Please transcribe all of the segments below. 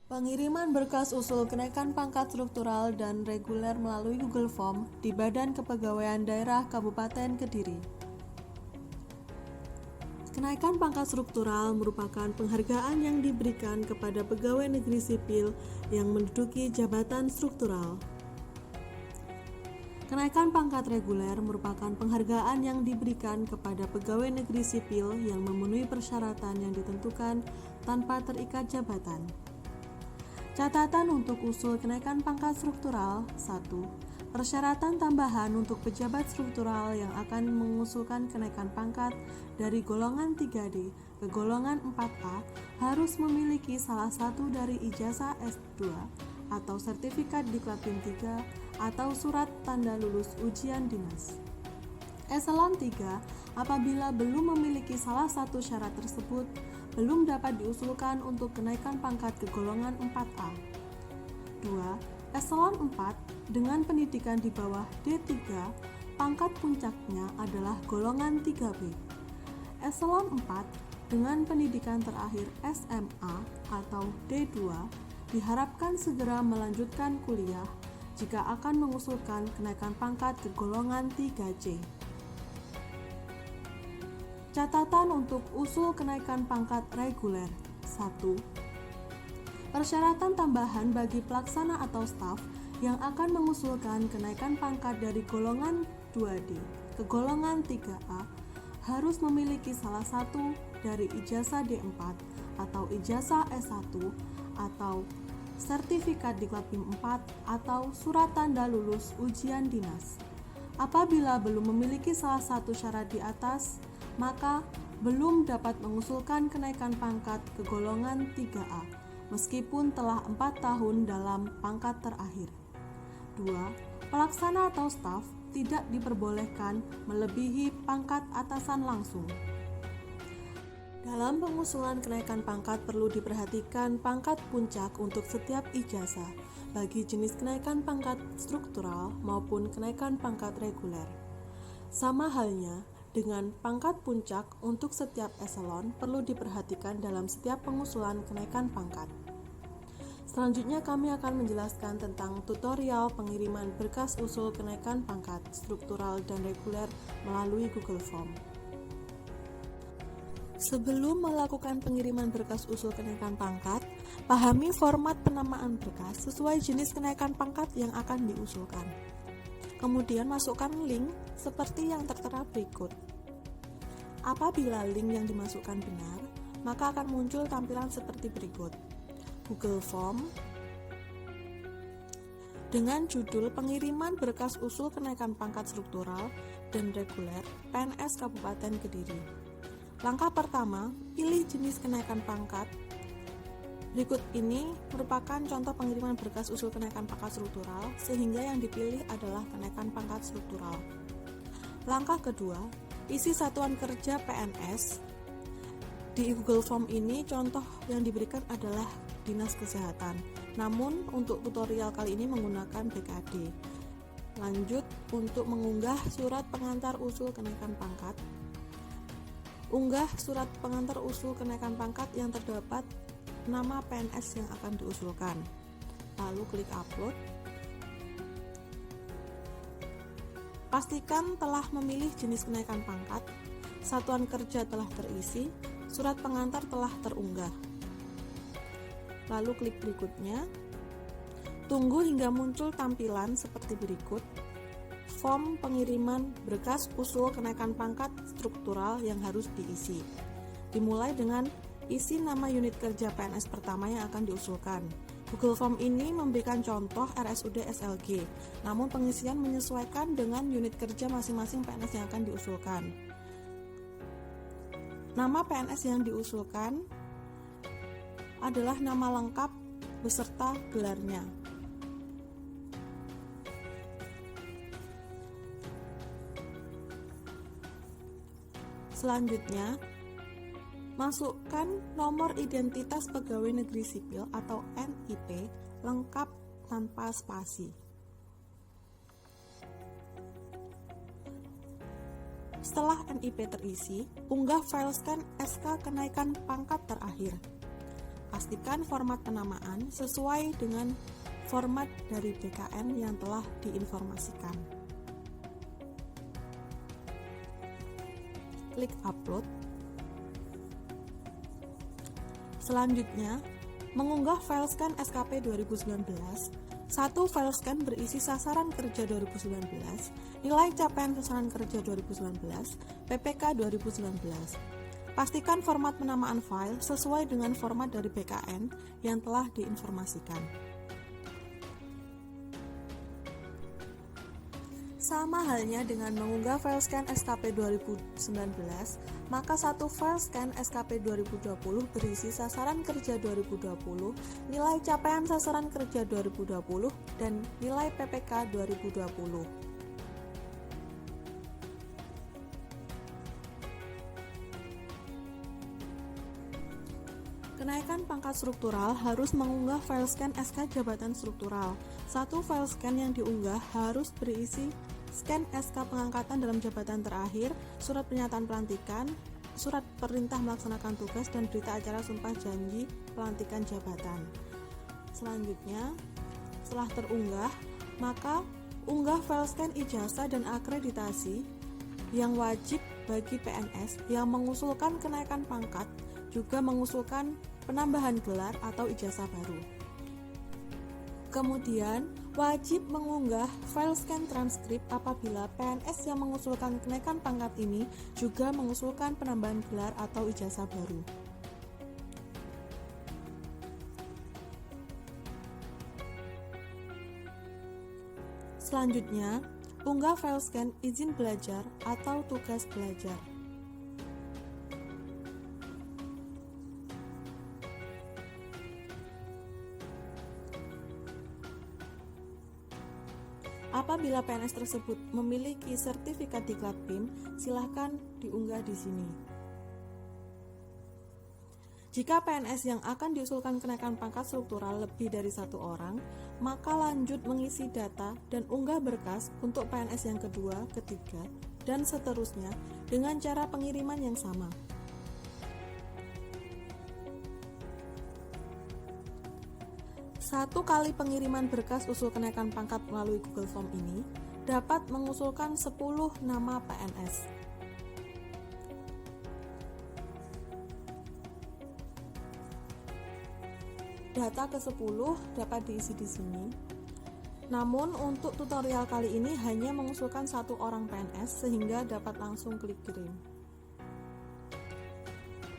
Pengiriman berkas usul kenaikan pangkat struktural dan reguler melalui Google Form di Badan Kepegawaian Daerah Kabupaten Kediri. Kenaikan pangkat struktural merupakan penghargaan yang diberikan kepada pegawai negeri sipil yang menduduki jabatan struktural. Kenaikan pangkat reguler merupakan penghargaan yang diberikan kepada pegawai negeri sipil yang memenuhi persyaratan yang ditentukan tanpa terikat jabatan. Catatan untuk usul kenaikan pangkat struktural. 1. Persyaratan tambahan untuk pejabat struktural yang akan mengusulkan kenaikan pangkat dari golongan 3D ke golongan 4A harus memiliki salah satu dari ijazah S2 atau sertifikat diklat PIM 3 atau surat tanda lulus ujian dinas. Eselon 3, apabila belum memiliki salah satu syarat tersebut, belum dapat diusulkan untuk kenaikan pangkat ke golongan 4A. 2. Eselon 4 dengan pendidikan di bawah D3, pangkat puncaknya adalah golongan 3B. Eselon 4 dengan pendidikan terakhir SMA atau D2 diharapkan segera melanjutkan kuliah jika akan mengusulkan kenaikan pangkat ke golongan 3C. Catatan untuk usul kenaikan pangkat reguler. 1. Persyaratan tambahan bagi pelaksana atau staf yang akan mengusulkan kenaikan pangkat dari golongan 2D ke golongan 3A harus memiliki salah satu dari ijazah D4 atau ijazah S1 atau sertifikat diklat PIM 4 atau surat tanda lulus ujian dinas. Apabila belum memiliki salah satu syarat di atas, maka belum dapat mengusulkan kenaikan pangkat ke golongan 3A, meskipun telah 4 tahun dalam pangkat terakhir. 2. Pelaksana atau staf tidak diperbolehkan melebihi pangkat atasan langsung. Dalam pengusulan kenaikan pangkat perlu diperhatikan pangkat puncak untuk setiap ijazah, bagi jenis kenaikan pangkat struktural maupun kenaikan pangkat reguler. Sama halnya, dengan pangkat puncak untuk setiap eselon perlu diperhatikan dalam setiap pengusulan kenaikan pangkat. Selanjutnya kami akan menjelaskan tentang tutorial pengiriman berkas usul kenaikan pangkat struktural dan reguler melalui Google Form. Sebelum melakukan pengiriman berkas usul kenaikan pangkat, pahami format penamaan berkas sesuai jenis kenaikan pangkat yang akan diusulkan. Kemudian masukkan link seperti yang tertera berikut. Apabila link yang dimasukkan benar, maka akan muncul tampilan seperti berikut. Google Form dengan judul pengiriman berkas usul kenaikan pangkat struktural dan reguler PNS Kabupaten Kediri. Langkah pertama, pilih jenis kenaikan pangkat. Berikut ini merupakan contoh pengiriman berkas usul kenaikan pangkat struktural, sehingga yang dipilih adalah kenaikan pangkat struktural. Langkah kedua, isi satuan kerja PNS. Di Google Form ini, contoh yang diberikan adalah Dinas Kesehatan. Namun, untuk tutorial kali ini menggunakan BKD. Lanjut, untuk mengunggah surat pengantar usul kenaikan pangkat. Unggah surat pengantar usul kenaikan pangkat yang terdapat nama PNS yang akan diusulkan. Lalu klik upload. Pastikan telah memilih jenis kenaikan pangkat, satuan kerja telah terisi, surat pengantar telah terunggah. Lalu klik berikutnya. Tunggu hingga muncul tampilan seperti berikut. Form pengiriman berkas usul kenaikan pangkat struktural yang harus diisi. Dimulai dengan isi nama unit kerja PNS pertama yang akan diusulkan. Google Form ini memberikan contoh RSUD SLG, namun pengisian menyesuaikan dengan unit kerja masing-masing PNS yang akan diusulkan. Nama PNS yang diusulkan adalah nama lengkap beserta gelarnya. Selanjutnya, masukkan nomor identitas pegawai negeri sipil atau NIP lengkap tanpa spasi. Setelah NIP terisi, unggah file scan SK kenaikan pangkat terakhir. Pastikan format penamaan sesuai dengan format dari BKN yang telah diinformasikan. Klik upload. Selanjutnya, mengunggah file scan SKP 2019. Satu file scan berisi sasaran kerja 2019, nilai capaian sasaran kerja 2019, PPK 2019. Pastikan format penamaan file sesuai dengan format dari BKN yang telah diinformasikan. Sama halnya dengan mengunggah file scan SKP 2019, maka satu file scan SKP 2020 berisi sasaran kerja 2020, nilai capaian sasaran kerja 2020, dan nilai PPK 2020. Kenaikan pangkat struktural harus mengunggah file scan SK jabatan struktural. Satu file scan yang diunggah harus berisi scan SK pengangkatan dalam jabatan terakhir, surat pernyataan pelantikan, surat perintah melaksanakan tugas, dan berita acara sumpah janji pelantikan jabatan. Selanjutnya, setelah terunggah, maka unggah file scan ijazah dan akreditasi yang wajib bagi PNS yang mengusulkan kenaikan pangkat, juga mengusulkan penambahan gelar atau ijazah baru. Kemudian, wajib mengunggah file scan transkrip apabila PNS yang mengusulkan kenaikan pangkat ini juga mengusulkan penambahan gelar atau ijazah baru. Selanjutnya, unggah file scan izin belajar atau tugas belajar. Apabila PNS tersebut memiliki sertifikat diklat BIM, silakan diunggah di sini. Jika PNS yang akan diusulkan kenaikan pangkat struktural lebih dari satu orang, maka lanjut mengisi data dan unggah berkas untuk PNS yang kedua, ketiga, dan seterusnya dengan cara pengiriman yang sama. Satu kali pengiriman berkas usul kenaikan pangkat melalui Google Form ini dapat mengusulkan 10 nama PNS. Data ke-10 dapat diisi di sini. Namun untuk tutorial kali ini hanya mengusulkan satu orang PNS sehingga dapat langsung klik kirim.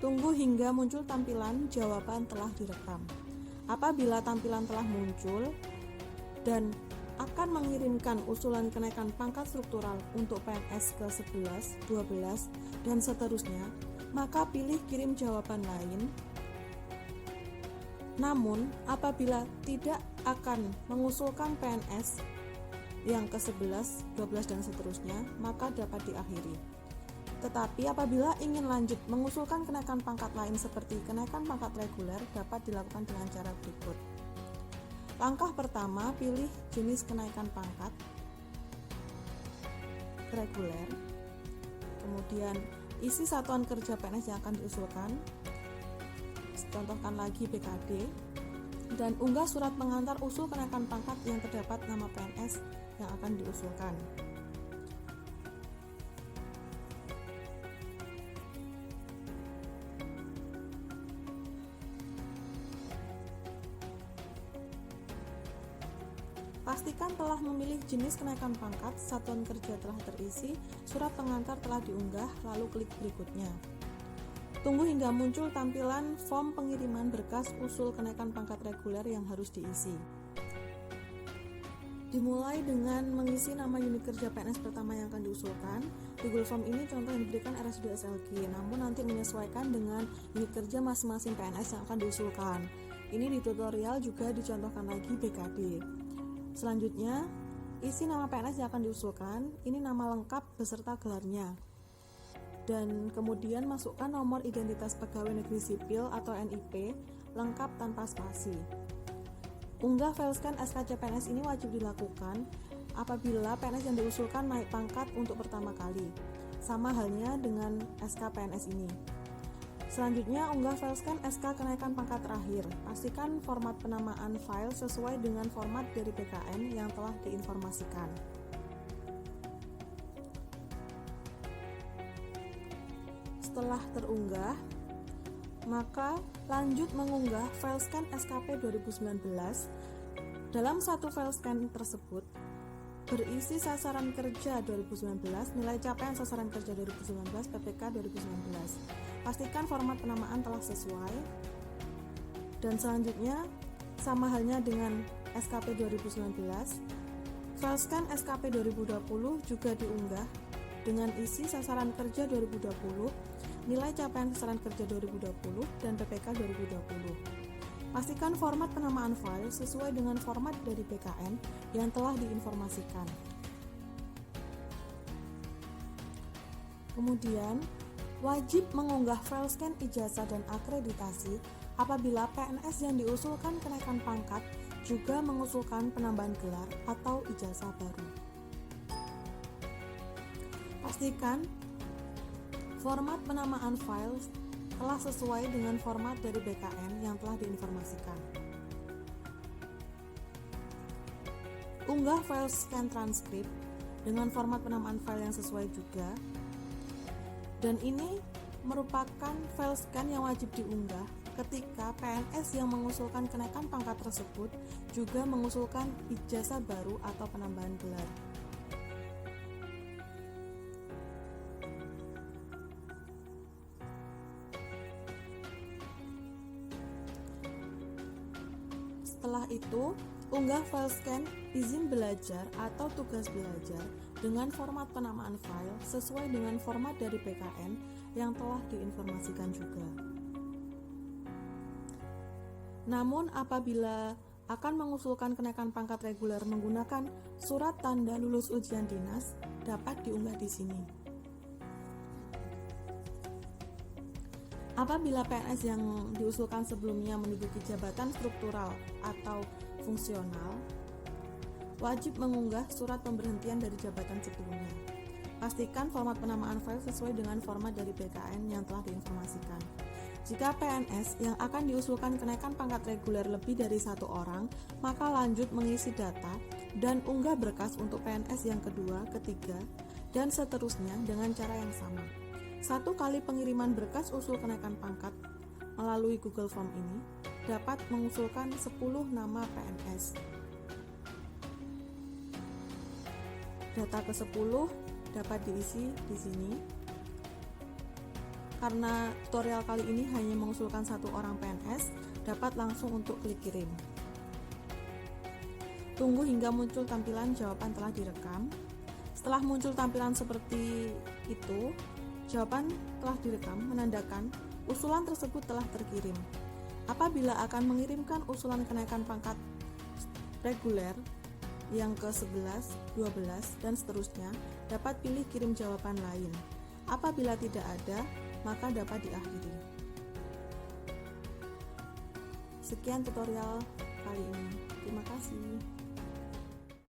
Tunggu hingga muncul tampilan jawaban telah direkam. Apabila tampilan telah muncul dan akan mengirimkan usulan kenaikan pangkat struktural untuk PNS ke-11, 12, dan seterusnya, maka pilih kirim jawaban lain. Namun, apabila tidak akan mengusulkan PNS yang ke-11, 12, dan seterusnya, maka dapat diakhiri. Tetapi apabila ingin lanjut mengusulkan kenaikan pangkat lain seperti kenaikan pangkat reguler dapat dilakukan dengan cara berikut. Langkah pertama, pilih jenis kenaikan pangkat reguler. Kemudian isi satuan kerja PNS yang akan diusulkan. Contohkan lagi BKD. Dan unggah surat pengantar usul kenaikan pangkat yang terdapat nama PNS yang akan diusulkan. Pastikan telah memilih jenis kenaikan pangkat, satuan kerja telah terisi, surat pengantar telah diunggah, lalu klik berikutnya. Tunggu hingga muncul tampilan form pengiriman berkas usul kenaikan pangkat reguler yang harus diisi. Dimulai dengan mengisi nama unit kerja PNS pertama yang akan diusulkan. Di Google Form ini contoh yang diberikan RSUD SLG, namun nanti menyesuaikan dengan unit kerja masing-masing PNS yang akan diusulkan. Ini di tutorial juga dicontohkan lagi BKD. Selanjutnya, isi nama PNS yang akan diusulkan, ini nama lengkap beserta gelarnya. Dan kemudian masukkan nomor identitas pegawai negeri sipil atau NIP, lengkap tanpa spasi. Unggah file scan SK CPNS ini wajib dilakukan apabila PNS yang diusulkan naik pangkat untuk pertama kali. Sama halnya dengan SK PNS ini. Selanjutnya, unggah file scan SK kenaikan pangkat terakhir. Pastikan format penamaan file sesuai dengan format dari BKN yang telah diinformasikan. Setelah terunggah, maka lanjut mengunggah file scan SKP 2019. Dalam satu file scan tersebut berisi sasaran kerja 2019, nilai capaian sasaran kerja 2019, PPK 2019. Pastikan format penamaan telah sesuai. Dan selanjutnya, sama halnya dengan SKP 2019, file scan SKP 2020 juga diunggah dengan isi sasaran kerja 2020, nilai capaian sasaran kerja 2020, dan PPK 2020. Pastikan format penamaan file sesuai dengan format dari BKN yang telah diinformasikan. Kemudian, wajib mengunggah file scan ijazah dan akreditasi apabila PNS yang diusulkan kenaikan pangkat juga mengusulkan penambahan gelar atau ijazah baru. Pastikan format penamaan file telah sesuai dengan format dari BKN yang telah diinformasikan. Unggah file scan transkrip dengan format penamaan file yang sesuai juga. Dan ini merupakan file scan yang wajib diunggah ketika PNS yang mengusulkan kenaikan pangkat tersebut juga mengusulkan ijazah baru atau penambahan gelar. Setelah itu, unggah file scan izin belajar atau tugas belajar dengan format penamaan file sesuai dengan format dari BKN yang telah diinformasikan juga. Namun, apabila akan mengusulkan kenaikan pangkat reguler menggunakan surat tanda lulus ujian dinas, dapat diunggah di sini. Apabila PNS yang diusulkan sebelumnya menduduki jabatan struktural atau fungsional, wajib mengunggah surat pemberhentian dari jabatan sebelumnya. Pastikan format penamaan file sesuai dengan format dari BKN yang telah diinformasikan. Jika PNS yang akan diusulkan kenaikan pangkat reguler lebih dari satu orang, maka lanjut mengisi data dan unggah berkas untuk PNS yang kedua, ketiga, dan seterusnya dengan cara yang sama. 1 kali pengiriman berkas usul kenaikan pangkat melalui Google Form ini dapat mengusulkan 10 nama PNS. Data ke-10 dapat diisi di sini. Karena tutorial kali ini hanya mengusulkan 1 orang PNS, dapat langsung untuk klik kirim. Tunggu hingga muncul tampilan jawaban telah direkam. Setelah muncul tampilan seperti itu, jawaban telah direkam menandakan usulan tersebut telah terkirim. Apabila akan mengirimkan usulan kenaikan pangkat reguler yang ke-11, 12, dan seterusnya, dapat pilih kirim jawaban lain. Apabila tidak ada, maka dapat diakhiri. Sekian tutorial kali ini. Terima kasih.